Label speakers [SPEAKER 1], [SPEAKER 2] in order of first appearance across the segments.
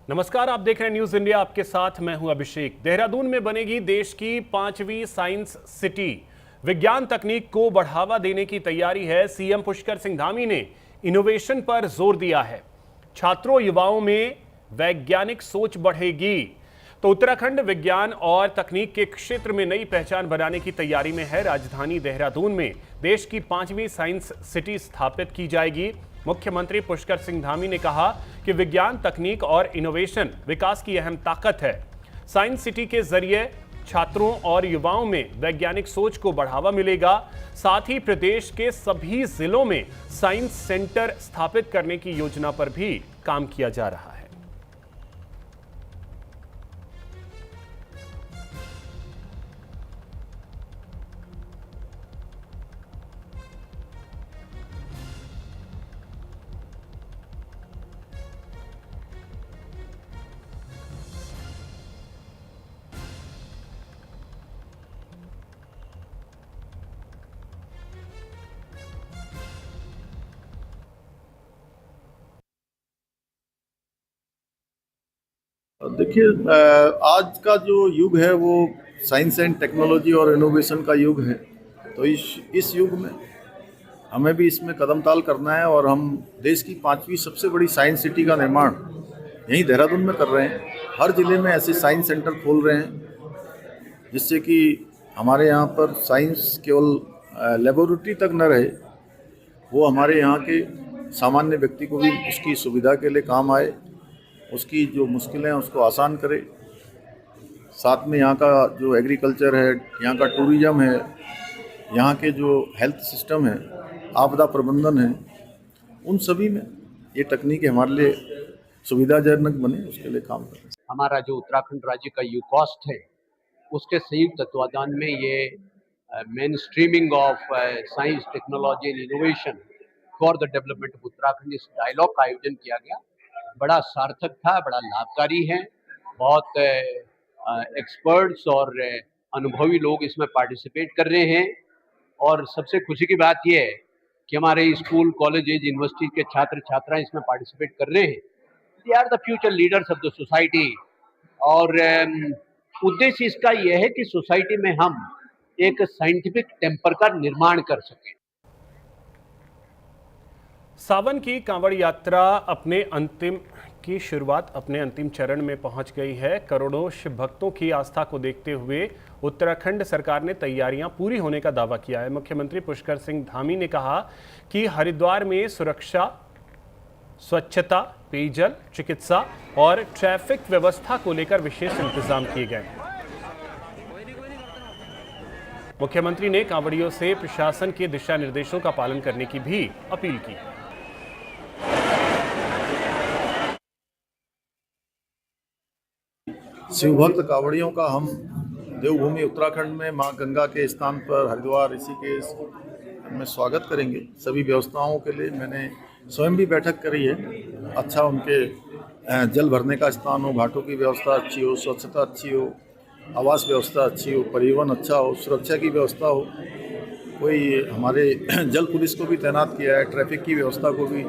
[SPEAKER 1] नमस्कार, आप देख रहे हैं न्यूज इंडिया। आपके साथ मैं हूं अभिषेक। देहरादून में बनेगी देश की 5वीं साइंस सिटी। विज्ञान तकनीक को बढ़ावा देने की तैयारी है। सीएम पुष्कर सिंह धामी ने इनोवेशन पर जोर दिया है। छात्रों युवाओं में वैज्ञानिक सोच बढ़ेगी तो उत्तराखंड विज्ञान और तकनीक के क्षेत्र में नई पहचान बनाने की तैयारी में है। राजधानी देहरादून में देश की 5वीं साइंस सिटी स्थापित की जाएगी। मुख्यमंत्री पुष्कर सिंह धामी ने कहा कि विज्ञान तकनीक और इनोवेशन विकास की अहम ताकत है। साइंस सिटी के जरिए छात्रों और युवाओं में वैज्ञानिक सोच को बढ़ावा मिलेगा। साथ ही प्रदेश के सभी जिलों में साइंस सेंटर स्थापित करने की योजना पर भी काम किया जा रहा है।
[SPEAKER 2] देखिए, आज का जो युग है वो साइंस एंड टेक्नोलॉजी और इनोवेशन का युग है। तो इस युग में हमें भी इसमें कदम ताल करना है और हम देश की 5वीं सबसे बड़ी साइंस सिटी का निर्माण यहीं देहरादून में कर रहे हैं। हर जिले में ऐसे साइंस सेंटर खोल रहे हैं जिससे कि हमारे यहाँ पर साइंस केवल लेबोरेटरी तक न रहे, वो हमारे यहाँ के सामान्य व्यक्ति को भी उसकी सुविधा के लिए काम आए, उसकी जो मुश्किलें हैं उसको आसान करे। साथ में यहाँ का जो एग्रीकल्चर है, यहाँ का टूरिज़्म है, यहाँ के जो हेल्थ सिस्टम है, आपदा प्रबंधन है, उन सभी में ये तकनीक हमारे लिए सुविधाजनक बने, उसके लिए काम करें।
[SPEAKER 3] हमारा जो उत्तराखंड राज्य का यूकॉस्ट है उसके संयुक्त तत्वाधान में ये main streaming of science technology and innovation for the development of Uttarakhand इस डायलॉग का आयोजन किया गया। बड़ा सार्थक था, बड़ा लाभकारी है। बहुत एक्सपर्ट्स और अनुभवी लोग इसमें पार्टिसिपेट कर रहे हैं और सबसे खुशी की बात यह है कि हमारे स्कूल, कॉलेजेज, यूनिवर्सिटी के छात्र छात्राएं इसमें पार्टिसिपेट कर रहे हैं। They are the future leaders of the society और उद्देश्य इसका यह है कि सोसाइटी में हम एक साइंटिफिक टेम्पर का निर्माण कर सकें।
[SPEAKER 1] सावन की कांवड़ यात्रा की शुरुआत अपने अंतिम चरण में पहुंच गई है। करोड़ों शिव भक्तों की आस्था को देखते हुए उत्तराखंड सरकार ने तैयारियां पूरी होने का दावा किया है। मुख्यमंत्री पुष्कर सिंह धामी ने कहा कि हरिद्वार में सुरक्षा, स्वच्छता, पेयजल, चिकित्सा और ट्रैफिक व्यवस्था को लेकर विशेष इंतजाम किए गए हैं। मुख्यमंत्री ने कांवड़ियों से प्रशासन के दिशा निर्देशों का पालन करने की भी अपील की।
[SPEAKER 2] शिवभक्त कांवड़ियों का हम देवभूमि उत्तराखंड में मां गंगा के स्थान पर हरिद्वार, ऋषिकेश में स्वागत करेंगे। सभी व्यवस्थाओं के लिए मैंने स्वयं भी बैठक करी है। अच्छा, उनके जल भरने का स्थान हो, घाटों की व्यवस्था अच्छी हो, स्वच्छता अच्छी हो, आवास व्यवस्था अच्छी हो, परिवहन अच्छा हो, सुरक्षा की व्यवस्था हो। कोई हमारे जल पुलिस को भी तैनात किया है, ट्रैफिक की व्यवस्था को भी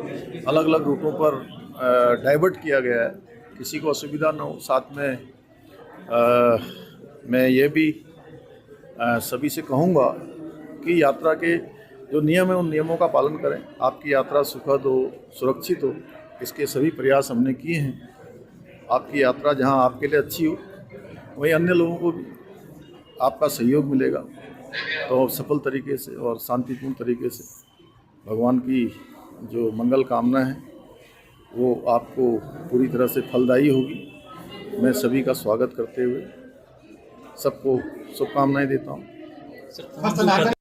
[SPEAKER 2] अलग अलग रूटों पर डाइवर्ट किया गया है, किसी को असुविधा न हो। साथ में मैं ये भी सभी से कहूँगा कि यात्रा के जो नियम है उन नियमों का पालन करें। आपकी यात्रा सुखद हो, सुरक्षित हो, इसके सभी प्रयास हमने किए हैं। आपकी यात्रा जहां आपके लिए अच्छी हो, वहीं अन्य लोगों को भी आपका सहयोग मिलेगा। तो सफल तरीके से और शांतिपूर्ण तरीके से भगवान की जो मंगल कामना है वो आपको पूरी तरह से फलदायी होगी। मैं सभी का स्वागत करते हुए सबको शुभकामनाएं देता हूँ।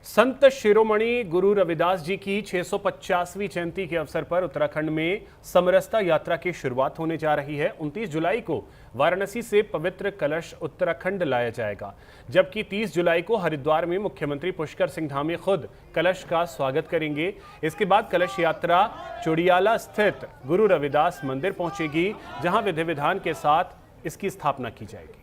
[SPEAKER 1] संत शिरोमणि गुरु रविदास जी की 650वीं जयंती के अवसर पर उत्तराखंड में समरसता यात्रा की शुरुआत होने जा रही है। 29 जुलाई को वाराणसी से पवित्र कलश उत्तराखंड लाया जाएगा, जबकि 30 जुलाई को हरिद्वार में मुख्यमंत्री पुष्कर सिंह धामी खुद कलश का स्वागत करेंगे। इसके बाद कलश यात्रा चोडियाला स्थित गुरु रविदास मंदिर पहुंचेगी, जहां विधि विधान के साथ इसकी स्थापना की जाएगी।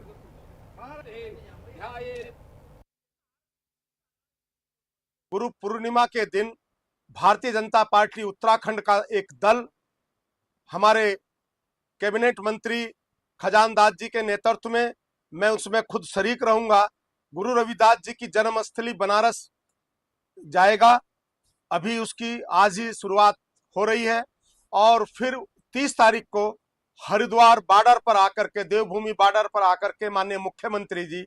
[SPEAKER 4] गुरु पूर्णिमा के दिन भारतीय जनता पार्टी उत्तराखंड का एक दल हमारे कैबिनेट मंत्री खजानदास जी के नेतृत्व में मैं उसमें खुद शरीक रहूंगा। गुरु रविदास जी की जन्मस्थली बनारस जाएगा। अभी उसकी आज ही शुरुआत हो रही है और फिर 30 तारीख को हरिद्वार बॉर्डर पर आकर के, देवभूमि बॉर्डर पर आकर के माननीय मुख्यमंत्री जी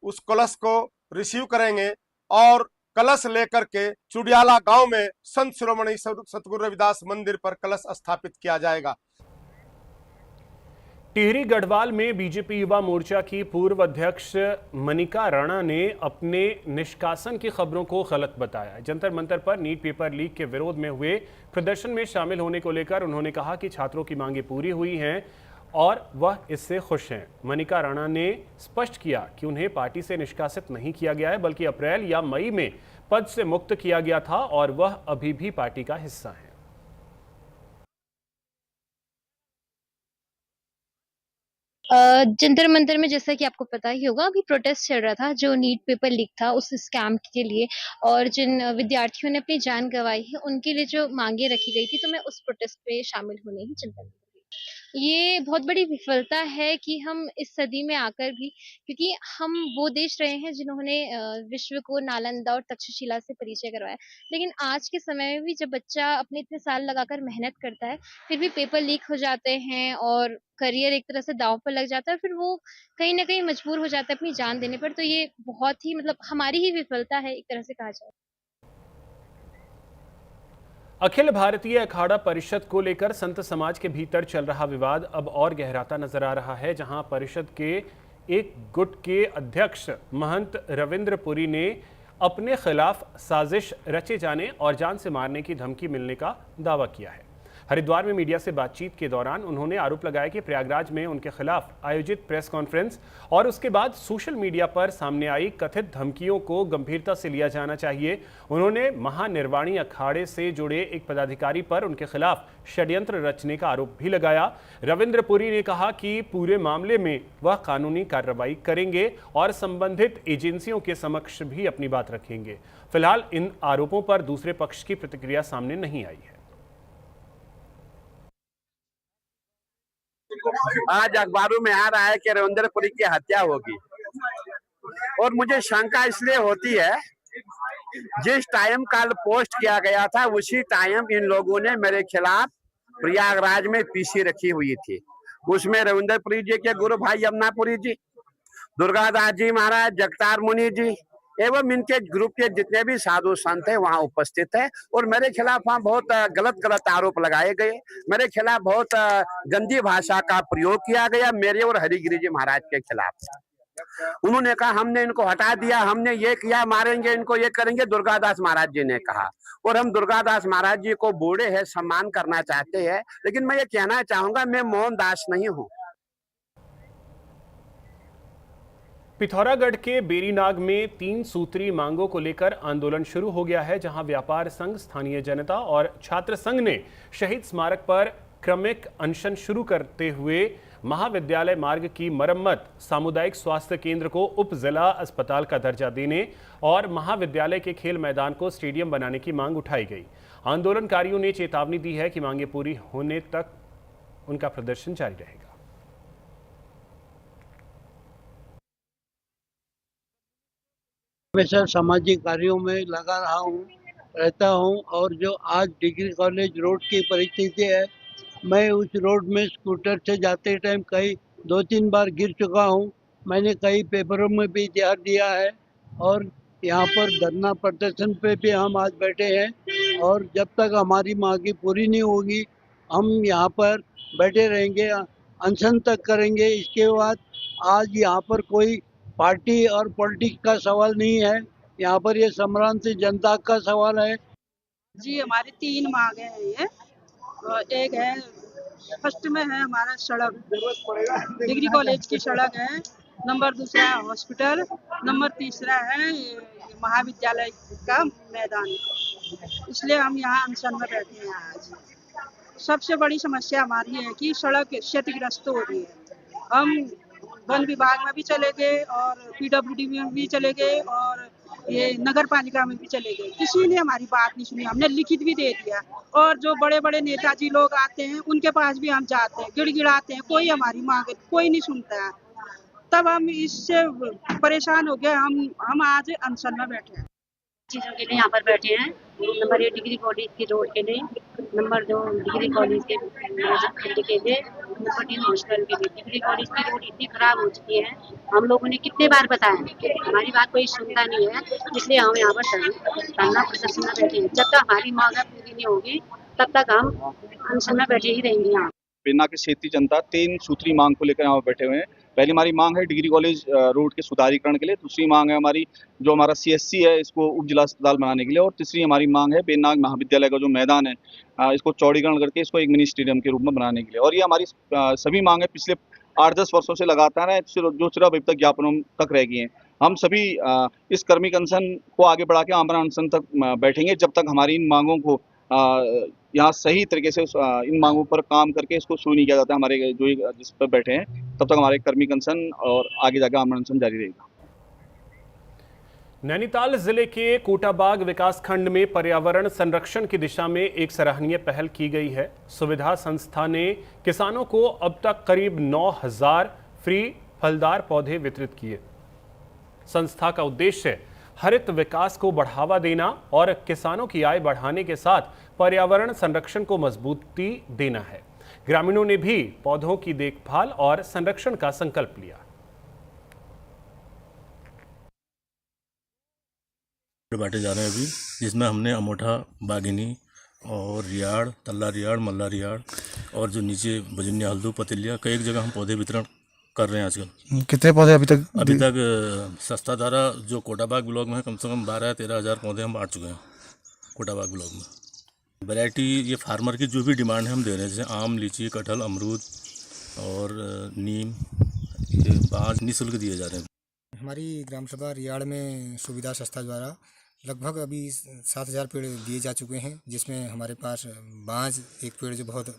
[SPEAKER 4] उस कलश को रिसीव करेंगे और कलश लेकर के चुडियाला गांव में संत शिरोमणि सतगुरु रविदास मंदिर पर कलश स्थापित किया जाएगा।
[SPEAKER 1] टिहरी गढ़वाल में बीजेपी युवा मोर्चा की पूर्व अध्यक्ष मनिका राणा ने अपने निष्कासन की खबरों को गलत बताया। जंतर मंतर पर नीट पेपर लीक के विरोध में हुए प्रदर्शन में शामिल होने को लेकर उन्होंने कहा कि छात्रों की मांगें पूरी हुई हैं और वह इससे खुश हैं। मनिका राणा ने स्पष्ट किया कि उन्हें पार्टी से निष्कासित नहीं किया गया है, बल्कि अप्रैल या मई में पद से मुक्त किया गया था और वह अभी भी पार्टी का हिस्सा है।
[SPEAKER 5] जंतर मंतर में जैसा कि आपको पता ही होगा, अभी प्रोटेस्ट चल रहा था जो नीट पेपर लीक था उस स्कैम के लिए, और जिन विद्यार्थियों ने अपनी जान गंवाई है उनके लिए जो मांगे रखी गई थी, तो मैं उस प्रोटेस्ट पे शामिल होने ही जंतर मंतर गई। ये बहुत बड़ी विफलता है कि हम इस सदी में आकर भी, क्योंकि हम वो देश रहे हैं जिन्होंने विश्व को नालंदा और तक्षशिला से परिचय करवाया, लेकिन आज के समय में भी जब बच्चा अपने इतने साल लगाकर मेहनत करता है फिर भी पेपर लीक हो जाते हैं और करियर एक तरह से दांव पर लग जाता है, फिर वो कहीं ना कहीं मजबूर हो जाता है अपनी जान देने पर। तो ये बहुत ही हमारी ही विफलता है एक तरह से कहा जाए।
[SPEAKER 1] अखिल भारतीय अखाड़ा परिषद को लेकर संत समाज के भीतर चल रहा विवाद अब और गहराता नजर आ रहा है, जहां परिषद के एक गुट के अध्यक्ष महंत रविंद्र पुरी ने अपने खिलाफ साजिश रचे जाने और जान से मारने की धमकी मिलने का दावा किया है। हरिद्वार में मीडिया से बातचीत के दौरान उन्होंने आरोप लगाया कि प्रयागराज में उनके खिलाफ आयोजित प्रेस कॉन्फ्रेंस और उसके बाद सोशल मीडिया पर सामने आई कथित धमकियों को गंभीरता से लिया जाना चाहिए। उन्होंने महानिर्वाणी अखाड़े से जुड़े एक पदाधिकारी पर उनके खिलाफ षड्यंत्र रचने का आरोप भी लगाया। रविंद्र पुरी ने कहा कि पूरे मामले में वह कानूनी कार्रवाई करेंगे और संबंधित एजेंसियों के समक्ष भी अपनी बात रखेंगे। फिलहाल इन आरोपों पर दूसरे पक्ष की प्रतिक्रिया सामने नहीं आई है।
[SPEAKER 6] आज अखबारों में आ रहा है कि रविंद्र पुरी की हत्या होगी, और मुझे शंका इसलिए होती है, जिस टाइम कल पोस्ट किया गया था उसी टाइम इन लोगों ने मेरे खिलाफ प्रयागराज में पीसी रखी हुई थी। उसमें रविंद्र पुरी जी के गुरु भाई यमुनापुरी जी, दुर्गादास जी महाराज, जगतार मुनि जी एवं इनके ग्रुप के जितने भी साधु संत है वहां उपस्थित है, और मेरे खिलाफ वहां बहुत गलत आरोप लगाए गए। मेरे खिलाफ बहुत गंदी भाषा का प्रयोग किया गया मेरे और हरिगिरी जी महाराज के खिलाफ। उन्होंने कहा हमने इनको हटा दिया, हमने ये किया, मारेंगे इनको, ये करेंगे, दुर्गादास महाराज जी ने कहा। और हम दुर्गादास महाराज जी को बूढ़े हैं, सम्मान करना चाहते हैं, लेकिन मैं ये कहना चाहूंगा मैं मोहनदास नहीं हूँ।
[SPEAKER 1] पिथौरागढ़ के बेरीनाग में 3 सूत्री मांगों को लेकर आंदोलन शुरू हो गया है, जहां व्यापार संघ, स्थानीय जनता और छात्र संघ ने शहीद स्मारक पर क्रमिक अनशन शुरू करते हुए महाविद्यालय मार्ग की मरम्मत, सामुदायिक स्वास्थ्य केंद्र को उप जिला अस्पताल का दर्जा देने और महाविद्यालय के खेल मैदान को स्टेडियम बनाने की मांग उठाई गई। आंदोलनकारियों ने चेतावनी दी है कि मांगें पूरी होने तक उनका प्रदर्शन जारी रहेगा।
[SPEAKER 7] हमेशा सामाजिक कार्यों में लगा रहता हूं, और जो आज डिग्री कॉलेज रोड की परिस्थिति है, मैं उस रोड में स्कूटर से जाते टाइम कई 2-3 बार गिर चुका हूं। मैंने कई पेपरों में भी इतिहास दिया है, और यहाँ पर धरना प्रदर्शन पे भी हम आज बैठे हैं, और जब तक हमारी मांगी पूरी नहीं होगी हम यहाँ पर बैठे रहेंगे, अनशन तक करेंगे। इसके बाद आज यहाँ पर कोई पार्टी और पॉलिटिक्स का सवाल नहीं है, यहाँ पर ये सम्रांति जनता का सवाल है।
[SPEAKER 8] जी हमारी 3 मांगे हैं ये। एक है, फर्स्ट में है हमारा सड़क, डिग्री कॉलेज की सड़क है, नंबर दूसरा है हॉस्पिटल, नंबर तीसरा है महाविद्यालय का मैदान। इसलिए हम यहाँ अनशन में बैठे हैं आज। सबसे बड़ी समस्या हमारी है कि सड़क क्षतिग्रस्त हो रही है। हम वन विभाग में भी चले गए और PWD में भी चले गए और ये नगर पालिका में भी चले गए, किसी ने हमारी बात नहीं सुनी। हमने लिखित भी दे दिया और जो बड़े बड़े नेताजी लोग आते हैं उनके पास भी हम जाते हैं, गिड़गिड़ाते हैं, कोई हमारी मांग कोई नहीं सुनता है। तब हम इससे परेशान हो गए, हम आज अनशन में बैठे हैं।
[SPEAKER 9] चीज़ों के लिए यहाँ पर बैठे हैं। नंबर 1 डिग्री कॉलेज की रोड के लिए, नंबर 2 डिग्री कॉलेज के खड्डे के लिए, नंबर 3 हॉस्टल के लिए। डिग्री कॉलेज की रोड इतनी खराब हो चुकी है, हम लोगों ने कितने बार बताया, हमारी बात कोई सुनता नहीं है। इसलिए हम यहाँ पर धरना प्रदर्शन में बैठे हैं। जब तक हमारी मांग पूरी नहीं होगी तब तक हम अनशन में बैठे ही रहेंगे। यहाँ
[SPEAKER 10] पन्ना की क्षेत्रीय जनता 3 सूत्री मांग को लेकर यहाँ बैठे हुए हैं। पहली हमारी मांग है डिग्री कॉलेज रोड के सुधारीकरण के लिए, दूसरी मांग है हमारी जो हमारा CSC है इसको उप जिला अस्पताल बनाने के लिए, और तीसरी हमारी मांग है बेनाग महाविद्यालय का जो मैदान है इसको चौड़ीकरण करके इसको एक मिनी स्टेडियम के रूप में बनाने के लिए। और ये हमारी सभी मांगे पिछले 8-10 वर्षों से लगातार है, जो सिर्फ अभी तक ज्ञापनों तक रह गई हैं। हम सभी इस कर्मिक अनशन को आगे बढ़ा के आमरण अनशन तक बैठेंगे जब तक हमारी इन मांगों को यहाँ सही तरीके से इन मांगों पर काम करके इसको शुरू नहीं किया जाता। हमारे जो जिस पर बैठे हैं तब तक हमारे कर्मिक अनशन और आगे जाकर आमरण अनशन जारी रहेगा।
[SPEAKER 1] नैनीताल जिले के कोटाबाग विकासखंड में पर्यावरण संरक्षण की दिशा में एक सराहनीय पहल की गई है। सुविधा संस्था ने किसानों को अब तक करीब 9000 फ्री फलदार पौधे वितरित किए। संस्था का उद्देश्य हरित विकास को बढ़ावा देना और किसानों की आय बढ़ाने के साथ पर्यावरण संरक्षण को मजबूती देना है। ग्रामीणों ने भी पौधों की देखभाल और संरक्षण का संकल्प लिया।
[SPEAKER 11] बांटे जा रहे हैं अभी, जिसमें हमने अमोठा, बागिनी और रियाड़, तल्ला रियाड़, मल्ला रियाड़ और जो नीचे बजनिया, हल्दू, पतिलिया कई जगह हम पौधे वितरण कर रहे हैं आजकल।
[SPEAKER 12] कितने पौधे अभी तक
[SPEAKER 11] सस्ता धारा जो कोटाबाग ब्लॉक में है कम से कम 12-13 हज़ार पौधे हम बांट चुके हैं कोटाबाग ब्लॉक में। वैरायटी ये फार्मर की जो भी डिमांड है हम दे रहे हैं, जैसे आम, लीची, कटहल, अमरूद और नीम, ये 5 निःशुल्क दिए जा रहे हैं।
[SPEAKER 12] हमारी ग्राम सभा रियाड़ में सुविधा संस्था द्वारा लगभग अभी 7000 पेड़ दिए जा चुके हैं, जिसमें हमारे पास बांज एक पेड़ जो बहुत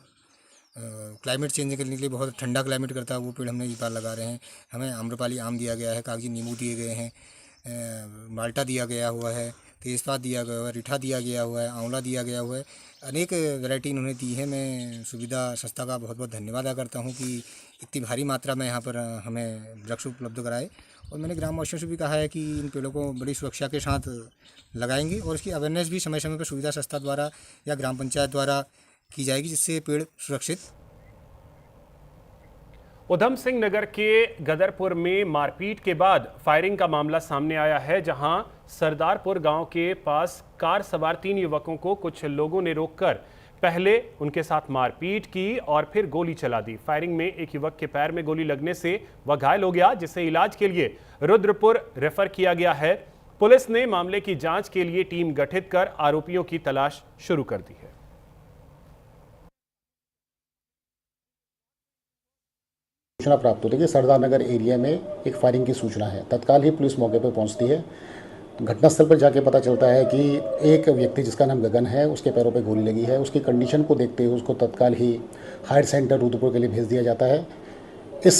[SPEAKER 12] क्लाइमेट चेंज करने के लिए बहुत ठंडा क्लाइमेट करता है, वो पेड़ हमने इस बार लगा रहे हैं। हमें आम्रपाली आम दिया गया है, कागजी नींबू दिए गए हैं, माल्टा दिया गया हुआ है, तेज़पात दिया गया हुआ है, रिठा दिया गया हुआ है, आंवला दिया गया हुआ है, अनेक वैरायटी इन्होंने दी है। मैं सुविधा संस्था का बहुत बहुत धन्यवाद अदा करता हूँ कि इतनी भारी मात्रा में यहाँ पर हमें वृक्ष उपलब्ध कराए। और मैंने ग्रामवासियों से भी कहा है कि इन पेड़ों को बड़ी सुरक्षा के साथ लगाएंगे और इसकी अवेयरनेस भी समय समय पर सुविधा संस्था द्वारा या ग्राम पंचायत द्वारा की जाएगी, जिससे पेड़ सुरक्षित।
[SPEAKER 1] उधम सिंह नगर के गदरपुर में मारपीट के बाद फायरिंग का मामला सामने आया है, जहां सरदारपुर गांव के पास कार सवार 3 युवकों को कुछ लोगों ने रोककर पहले उनके साथ मारपीट की और फिर गोली चला दी। फायरिंग में एक युवक के पैर में गोली लगने से वह घायल हो गया, जिसे इलाज के लिए रुद्रपुर रेफर किया गया है। पुलिस ने मामले की जांच के लिए टीम गठित कर आरोपियों की तलाश शुरू कर दी है।
[SPEAKER 13] सूचना प्राप्त होती है कि सरदार नगर एरिया में एक फायरिंग की सूचना है। तत्काल ही पुलिस मौके पर पहुंचती है। घटनास्थल पर जाके पता चलता है कि एक व्यक्ति जिसका नाम गगन है, उसके पैरों पे गोली लगी है। उसकी कंडीशन को देखते हुए उसको तत्काल ही हायर सेंटर रुद्रपुर के लिए भेज दिया जाता है। इस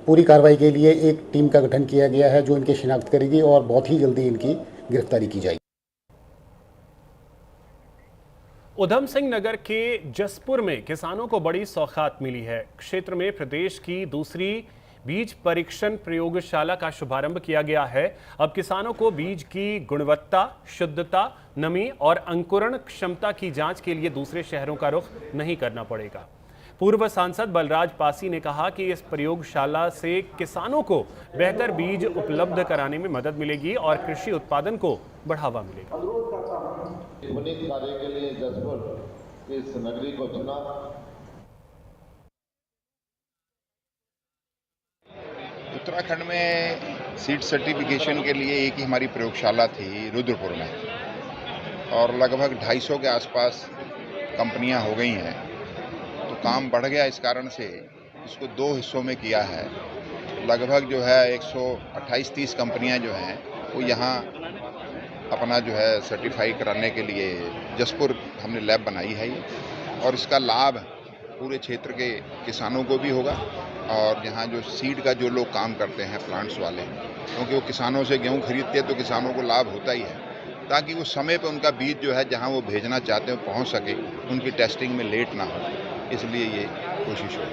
[SPEAKER 13] पूरी कार्रवाई के लिए एक टीम का गठन किया गया है जो इनकी शिनाख्त करेगी और बहुत ही जल्दी इनकी गिरफ्तारी की जाएगी।
[SPEAKER 1] उधम सिंह नगर के जसपुर में किसानों को बड़ी सौगात मिली है। क्षेत्र में प्रदेश की दूसरी बीज परीक्षण प्रयोगशाला का शुभारंभ किया गया है। अब किसानों को बीज की गुणवत्ता, शुद्धता, नमी और अंकुरण क्षमता की जांच के लिए दूसरे शहरों का रुख नहीं करना पड़ेगा। पूर्व सांसद बलराज पासी ने कहा कि इस प्रयोगशाला से किसानों को बेहतर बीज उपलब्ध कराने में मदद मिलेगी और कृषि उत्पादन को बढ़ावा मिलेगा।
[SPEAKER 14] पुनीत कार्य के लिए जसपुर इस नगरी को चुना।
[SPEAKER 15] उत्तराखंड में सीड सर्टिफिकेशन के लिए एक ही हमारी प्रयोगशाला थी रुद्रपुर में, और लगभग 250 के आसपास कंपनियां हो गई हैं, तो काम बढ़ गया। इस कारण से इसको 2 हिस्सों में किया है। लगभग जो है 128-130 कंपनियां जो हैं वो यहाँ अपना जो है सर्टिफाई कराने के लिए जसपुर हमने लैब बनाई है ये, और इसका लाभ पूरे क्षेत्र के किसानों को भी होगा और यहाँ जो सीड का जो लोग काम करते हैं प्लांट्स वाले क्योंकि वो किसानों से गेहूँ खरीदते हैं तो किसानों को लाभ होता ही है, ताकि वो समय पर उनका बीज जो है जहाँ वो भेजना चाहते हैं पहुँच सके, उनकी टेस्टिंग में लेट ना हो, इसलिए ये कोशिश हो।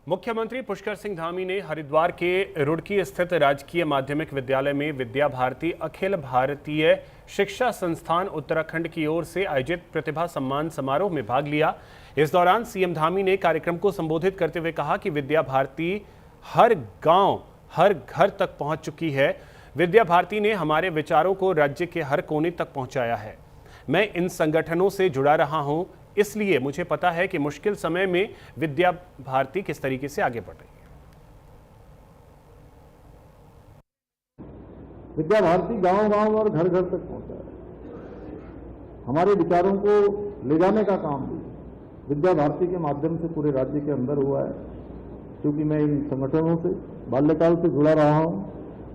[SPEAKER 1] मुख्यमंत्री पुष्कर सिंह धामी ने हरिद्वार के रुड़की स्थित राजकीय माध्यमिक विद्यालय में विद्या भारती अखिल भारतीय शिक्षा संस्थान उत्तराखंड की ओर से आयोजित प्रतिभा सम्मान समारोह में भाग लिया। इस दौरान सीएम धामी ने कार्यक्रम को संबोधित करते हुए कहा कि विद्या भारती हर गांव, हर घर तक पहुंच चुकी है। विद्या भारती ने हमारे विचारों को राज्य के हर कोने तक पहुंचाया है। मैं इन संगठनों से जुड़ा रहा हूं, इसलिए मुझे पता है कि मुश्किल समय में विद्या भारती किस तरीके से आगे बढ़ रही है।
[SPEAKER 16] विद्या भारती गांव-गांव और घर-घर तक पहुंचा है। हमारे विचारों को ले जाने का काम भी विद्या भारती के माध्यम से पूरे राज्य के अंदर हुआ है। क्योंकि मैं इन संगठनों से बाल्यकाल से जुड़ा रहा हूं,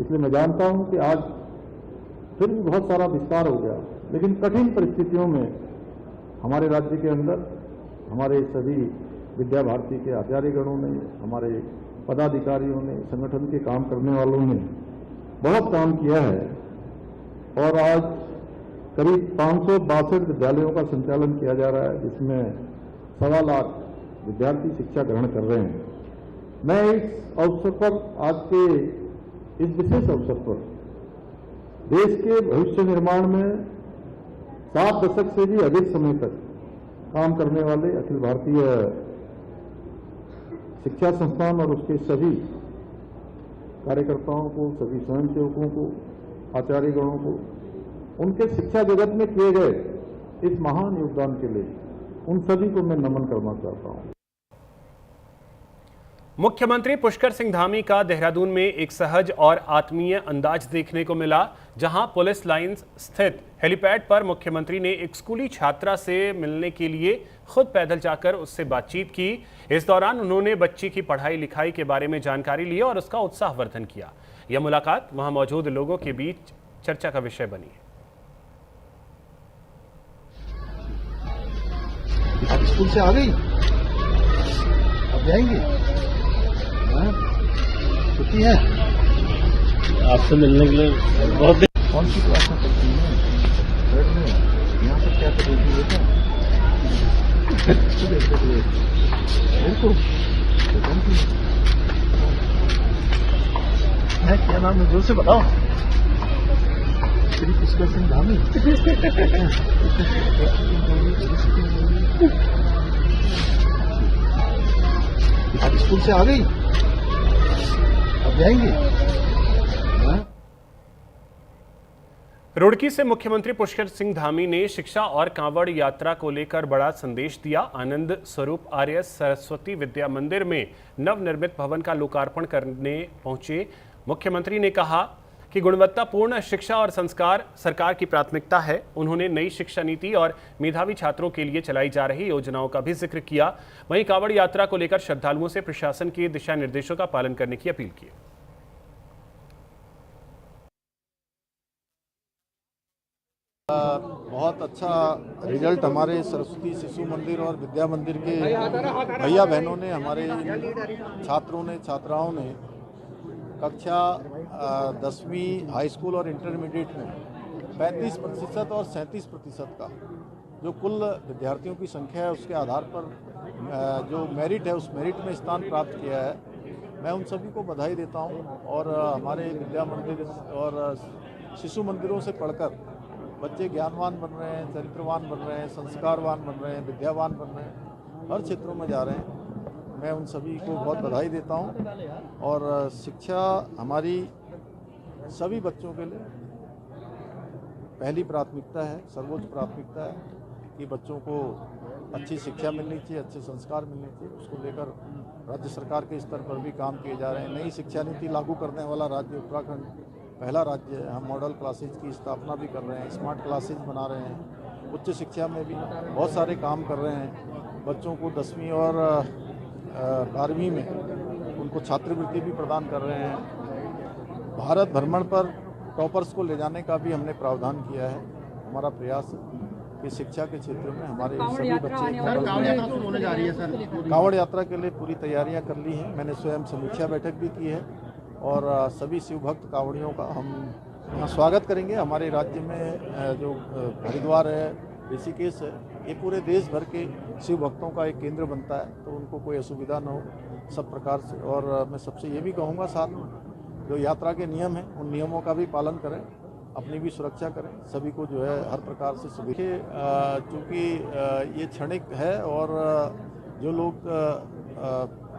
[SPEAKER 16] इसलिए मैं जानता हूं कि आज फिर भी बहुत सारा विस्तार हो गया, लेकिन कठिन परिस्थितियों में हमारे राज्य के अंदर हमारे सभी विद्या भारती के आचार्यगणों ने, हमारे पदाधिकारियों ने, संगठन के काम करने वालों ने बहुत काम किया है और आज करीब 562 विद्यालयों का संचालन किया जा रहा है, जिसमें 1.25 लाख विद्यार्थी शिक्षा ग्रहण कर रहे हैं। मैं इस अवसर पर, आज के इस विशेष अवसर पर देश के भविष्य निर्माण में 7 दशक से भी अधिक समय तक काम करने वाले अखिल भारतीय शिक्षा संस्थान और उसके सभी कार्यकर्ताओं को, सभी स्वयंसेवकों को, आचार्यगणों को, उनके शिक्षा जगत में किए गए इस महान योगदान के लिए उन सभी को मैं नमन करना चाहता हूं।
[SPEAKER 1] मुख्यमंत्री पुष्कर सिंह धामी का देहरादून में एक सहज और आत्मीय अंदाज देखने को मिला, जहां पुलिस लाइंस स्थित हेलीपैड पर मुख्यमंत्री ने एक स्कूली छात्रा से मिलने के लिए खुद पैदल जाकर उससे बातचीत की। इस दौरान उन्होंने बच्ची की पढ़ाई लिखाई के बारे में जानकारी ली और उसका उत्साहवर्धन किया। यह मुलाकात वहां मौजूद लोगों के बीच चर्चा का विषय बनी है।
[SPEAKER 16] आप स्कूल से आ गई, अब जाएंगे, छुट्टी है
[SPEAKER 11] आपसे मिलने के लिए बहुत।
[SPEAKER 16] कौन सी क्लास में पढ़ती हैं? थर्ड में। यहाँ पर क्या कर रही थी बेटा? क्या नाम है, जोर से बताओ। श्री पुष्कर सिंह धामी। आप स्कूल से आ गई, अब जाएंगे।
[SPEAKER 1] रुड़की से मुख्यमंत्री पुष्कर सिंह धामी ने शिक्षा और कांवड़ यात्रा को लेकर बड़ा संदेश दिया। आनंद स्वरूप आर्य सरस्वती विद्या मंदिर में नवनिर्मित भवन का लोकार्पण करने पहुंचे मुख्यमंत्री ने कहा कि गुणवत्तापूर्ण शिक्षा और संस्कार सरकार की प्राथमिकता है। उन्होंने नई शिक्षा नीति और मेधावी छात्रों के लिए चलाई जा रही योजनाओं का भी जिक्र किया। वहीं कांवड़ यात्रा को लेकर श्रद्धालुओं से प्रशासन के दिशा निर्देशों का पालन करने की अपील की।
[SPEAKER 16] बहुत अच्छा रिजल्ट हमारे सरस्वती शिशु मंदिर और विद्या मंदिर के भैया बहनों ने, हमारे छात्रों ने, छात्राओं ने कक्षा 10वीं हाई स्कूल और इंटरमीडिएट में 35% और 37% का जो कुल विद्यार्थियों की संख्या है उसके आधार पर जो मेरिट है उस मेरिट में स्थान प्राप्त किया है। मैं उन सभी को बधाई देता हूं और हमारे विद्या मंदिर और शिशु मंदिरों से पढ़कर बच्चे ज्ञानवान बन रहे हैं, चरित्रवान बन रहे हैं, संस्कारवान बन रहे हैं, विद्यावान बन रहे हैं, हर क्षेत्रों में जा रहे हैं। मैं उन सभी को बहुत बधाई देता हूं और शिक्षा हमारी सभी बच्चों के लिए पहली प्राथमिकता है, सर्वोच्च प्राथमिकता है कि बच्चों को अच्छी शिक्षा मिलनी चाहिए, अच्छे संस्कार मिलने चाहिए। उसको लेकर राज्य सरकार के स्तर पर भी काम किए जा रहे हैं। नई शिक्षा नीति लागू करने वाला राज्य उत्तराखंड पहला राज्य है। हम मॉडल क्लासेज की स्थापना भी कर रहे हैं, स्मार्ट क्लासेज बना रहे हैं, उच्च शिक्षा में भी बहुत सारे काम कर रहे हैं। बच्चों को 10वीं और 12वीं में उनको छात्रवृत्ति भी प्रदान कर रहे हैं। भारत भ्रमण पर टॉपर्स को ले जाने का भी हमने प्रावधान किया है। हमारा प्रयास है कि शिक्षा के क्षेत्र में हमारे सभी बच्चे
[SPEAKER 12] होने जा रही है सर।
[SPEAKER 16] कांवड़ यात्रा के लिए पूरी तैयारियां कर ली हैं। मैंने स्वयं समीक्षा बैठक भी की है और सभी शिव भक्त कांवड़ियों का हम यहाँ स्वागत करेंगे। हमारे राज्य में जो हरिद्वार है, ऋषिकेश है, ये पूरे देश भर के शिव भक्तों का एक केंद्र बनता है, तो उनको कोई असुविधा न हो सब प्रकार से। और मैं सबसे ये भी कहूँगा साथ में जो यात्रा के नियम हैं उन नियमों का भी पालन करें, अपनी भी सुरक्षा करें, सभी को जो है हर प्रकार से सुविधा। चूँकि ये क्षणिक है और जो लोग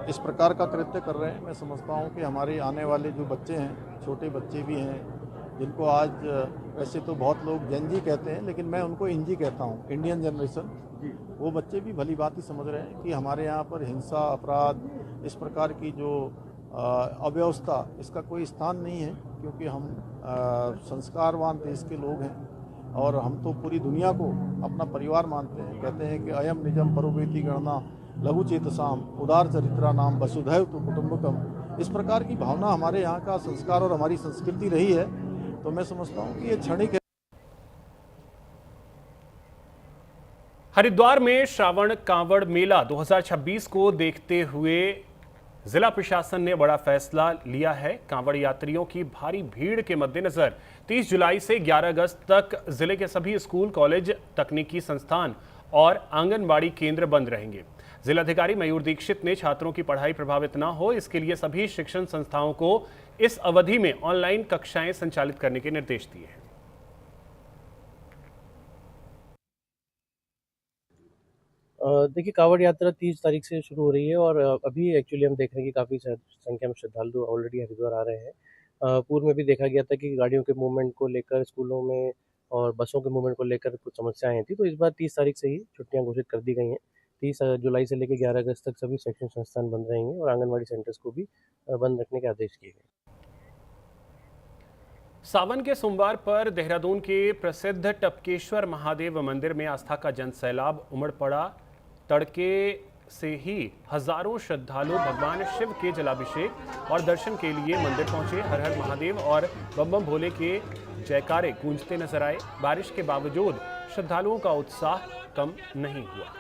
[SPEAKER 16] इस प्रकार का कृत्य कर रहे हैं, मैं समझता हूँ कि हमारे आने वाले जो बच्चे हैं, छोटे बच्चे भी हैं, जिनको आज वैसे तो बहुत लोग जेन जी कहते हैं, लेकिन मैं उनको इंजी कहता हूँ, इंडियन जनरेशन, वो बच्चे भी भली बात ही समझ रहे हैं कि हमारे यहाँ पर हिंसा, अपराध, इस प्रकार की जो अव्यवस्था, इसका कोई स्थान नहीं है, क्योंकि हम संस्कारवान देश के लोग हैं और हम तो पूरी दुनिया को अपना परिवार मानते हैं। कहते हैं कि अयम निजम परोवेति गणना लघु चेतसाम उदार चरित्रा नाम वसुधैव तो कुटुंबकम। इस प्रकार की भावना हमारे यहाँ का संस्कार और हमारी संस्कृति रही है, तो मैं समझता हूँ कि ये क्षणिक है।
[SPEAKER 1] हरिद्वार में श्रावण कांवड़ मेला 2026 को देखते हुए जिला प्रशासन ने बड़ा फैसला लिया है। कांवड़ यात्रियों की भारी भीड़ के मद्देनजर 30 जुलाई से 11 अगस्त तक जिले के सभी स्कूल, कॉलेज, तकनीकी संस्थान और आंगनबाड़ी केंद्र बंद रहेंगे। जिलाधिकारी मयूर दीक्षित ने छात्रों की पढ़ाई प्रभावित न हो, इसके लिए सभी शिक्षण संस्थाओं को इस अवधि में ऑनलाइन कक्षाएं संचालित करने के निर्देश दिए हैं।
[SPEAKER 17] देखिए, कांवड़ यात्रा 30 तारीख से शुरू हो रही है और अभी एक्चुअली हम देख रहे हैं कि काफ़ी संख्या में श्रद्धालु ऑलरेडी हरिद्वार आ रहे हैं। पूर्व में भी देखा गया था कि गाड़ियों के मूवमेंट को लेकर, स्कूलों में और बसों के मूवमेंट को लेकर कुछ समस्याएं थी, तो इस बार 30 तारीख से ही छुट्टियां घोषित कर दी गई हैं। 30 जुलाई से लेकर 11 अगस्त तक सभी शैक्षणिक संस्थान बंद रहेंगे और आंगनबाड़ी सेंटर्स को भी बंद रखने के आदेश किए गए।
[SPEAKER 1] सावन के सोमवार पर देहरादून के प्रसिद्ध टपकेश्वर महादेव मंदिर में आस्था का जन सैलाब उमड़ पड़ा। तड़के से ही हजारों श्रद्धालु भगवान शिव के जलाभिषेक और दर्शन के लिए मंदिर पहुंचे। हर हर महादेव और बम बम भोले के जयकारे गूंजते नजर आए। बारिश के बावजूद श्रद्धालुओं का उत्साह कम नहीं हुआ।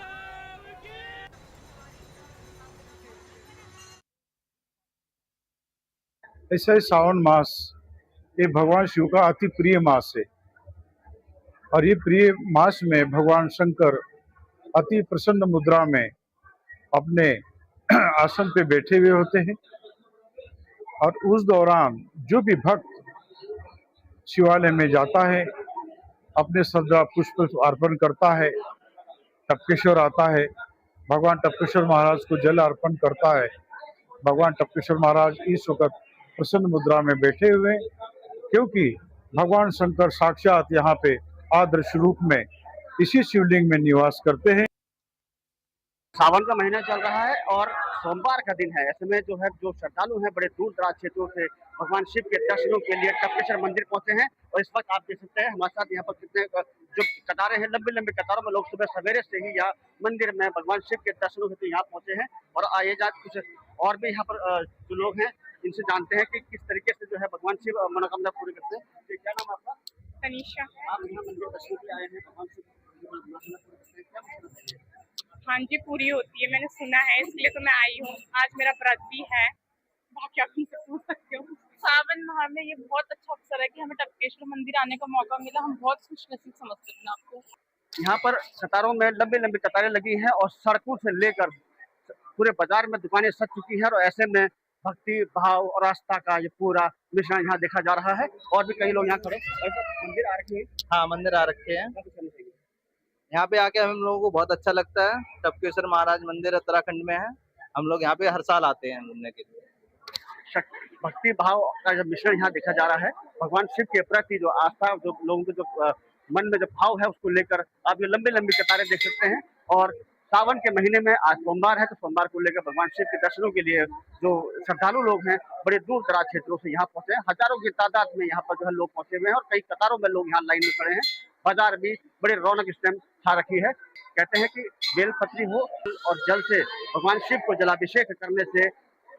[SPEAKER 18] ऐसा सावन मास ये भगवान शिव का अति प्रिय मास है और ये प्रिय मास में भगवान शंकर अति प्रसन्न मुद्रा में अपने आसन पे बैठे हुए होते हैं और उस दौरान जो भी भक्त शिवालय में जाता है, अपने श्रद्धा पुष्प अर्पण करता है, टपकेश्वर आता है, भगवान टपकेश्वर महाराज को जल अर्पण करता है। भगवान टपकेश्वर महाराज इस वक्त प्रसन्न मुद्रा में बैठे हुए, क्योंकि भगवान शंकर साक्षात यहाँ पे आदर्श रूप में इसी शिवलिंग में निवास करते हैं।
[SPEAKER 6] सावन का महीना चल रहा है और सोमवार का दिन है। ऐसे में जो श्रद्धालु हैं बड़े दूर दराज क्षेत्रों से भगवान शिव के दर्शनों के लिए टपकेश्वर मंदिर पहुंचे हैं और इस वक्त आप देख सकते हैं हमारे साथ यहाँ पर कितने जो कतारें हैं, लंबी लंबी कतारों में लोग सुबह सवेरे से ही यहाँ मंदिर में भगवान शिव के दर्शनों के लिए यहाँ पहुंचे हैं। और आइए कुछ और भी यहाँ पर जो लोग हैं इनसे जानते हैं कि किस तरीके से जो है भगवान शिव मनोकामना पूरी करते हैं। क्या नाम आपका?
[SPEAKER 19] तनीषा।
[SPEAKER 6] आप यहाँ मंदिर दर्शन के लिए आए हैं, भगवान शिव
[SPEAKER 19] हाँ जी, पूरी होती है, मैंने सुना है, इसलिए तो मैं आई हूँ। आज मेरा व्रत भी है, बाकी आप से पूछ सकते हो। सावन माह में ये बहुत अच्छा अवसर है कि हमें टपकेश्वर मंदिर आने का मौका मिला। हम बहुत खुशनसीब समझते हैं आपको।
[SPEAKER 6] यहाँ पर कतारों में लंबी लंबी कतारें लगी हैं और सड़कों से लेकर पूरे बाजार में दुकानें सज चुकी हैं और ऐसे में भक्ति भाव और आस्था का ये पूरा मिश्रण यहाँ देखा जा रहा है। और भी कई लोग यहाँ खड़े मंदिर आ रखे हैं।
[SPEAKER 20] हाँ, मंदिर आ रखे हैं। यहाँ पे आके हम लोगों को बहुत अच्छा लगता है। टपकेश्वर महाराज मंदिर उत्तराखंड में है, हम लोग यहाँ पे हर साल आते हैं घूमने के लिए।
[SPEAKER 6] भक्ति भाव का जो मिश्रण यहाँ देखा जा रहा है, भगवान शिव के प्रति जो आस्था, जो लोगों के जो मन में जो भाव है उसको लेकर आप ये लंबी लंबी कतारें देख सकते हैं। और सावन के महीने में आज सोमवार है, तो सोमवार को लेकर भगवान शिव के दर्शनों के लिए जो श्रद्धालु लोग हैं बड़े दूर दराज क्षेत्रों से यहाँ पहुंचे हैं। हजारों की तादाद में यहाँ पर जो है लोग पहुंचे हुए हैं और कई कतारों में लोग यहाँ लाइन में खड़े हैं। बाजार भी बड़ी रौनक इस टाइम छा रखी है। कहते हैं कि बेलपत्री हो और जल से भगवान शिव को जलाभिषेक करने से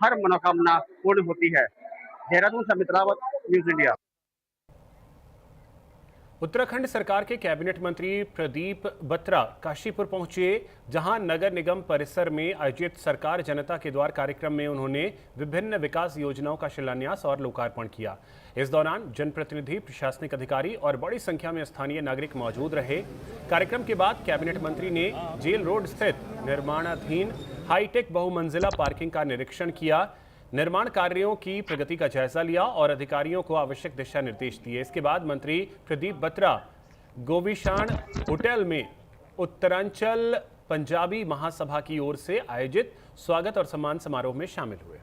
[SPEAKER 6] हर मनोकामना पूर्ण होती है। देहरादून से अमित रावत, न्यूज इंडिया।
[SPEAKER 1] उत्तराखंड सरकार के कैबिनेट मंत्री प्रदीप बत्रा काशीपुर पहुंचे, जहां नगर निगम परिसर में आयोजित सरकार जनता के द्वार कार्यक्रम में उन्होंने विभिन्न विकास योजनाओं का शिलान्यास और लोकार्पण किया। इस दौरान जनप्रतिनिधि, प्रशासनिक अधिकारी और बड़ी संख्या में स्थानीय नागरिक मौजूद रहे। कार्यक्रम के बाद कैबिनेट मंत्री ने जेल रोड स्थित निर्माणाधीन हाईटेक बहुमंजिला पार्किंग का निरीक्षण किया, निर्माण कार्यों की प्रगति का जायजा लिया और अधिकारियों को आवश्यक दिशा निर्देश दिए। इसके बाद मंत्री प्रदीप बत्रा गोविशान होटल में उत्तरांचल पंजाबी महासभा की ओर से आयोजित स्वागत और सम्मान समारोह में शामिल हुए।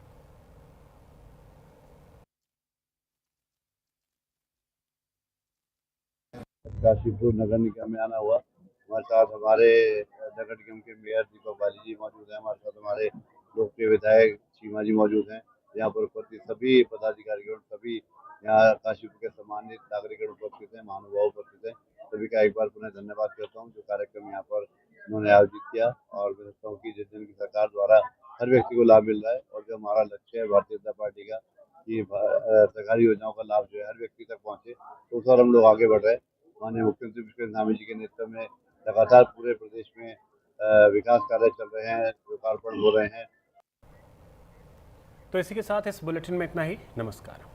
[SPEAKER 21] काशीपुर नगर निगम में आना हुआ। हमारे साथ हमारे नगर निगम के मेयर दीपक बाली जी मौजूद हैं, हमारे साथ हमारे लोकप्रिय विधायक सीमा जी मौजूद हैं। यहाँ पर उपस्थित सभी पदाधिकारियों, सभी यहाँ काशीपुर के सम्मानित नागरिक उपस्थित हैं, महानुभाव उपस्थित हैं। सभी का एक बार पुनः धन्यवाद करता हूँ जो कार्यक्रम यहाँ पर उन्होंने आयोजित किया। और मैं समझता हूँ कि जिस दिन की सरकार द्वारा हर व्यक्ति को लाभ मिल रहा है और जो हमारा लक्ष्य है भारतीय जनता पार्टी का कि सरकारी योजनाओं का लाभ जो है हर व्यक्ति तक पहुँचे, तो उस और हम लोग आगे बढ़ रहे हैं। माननीय मुख्यमंत्री पुष्कर सिंह धामी जी के नेतृत्व में लगातार पूरे प्रदेश में विकास कार्य चल रहे हैं, लोकार्पण हो रहे हैं।
[SPEAKER 1] तो इसी के साथ इस बुलेटिन में इतना ही। नमस्कार।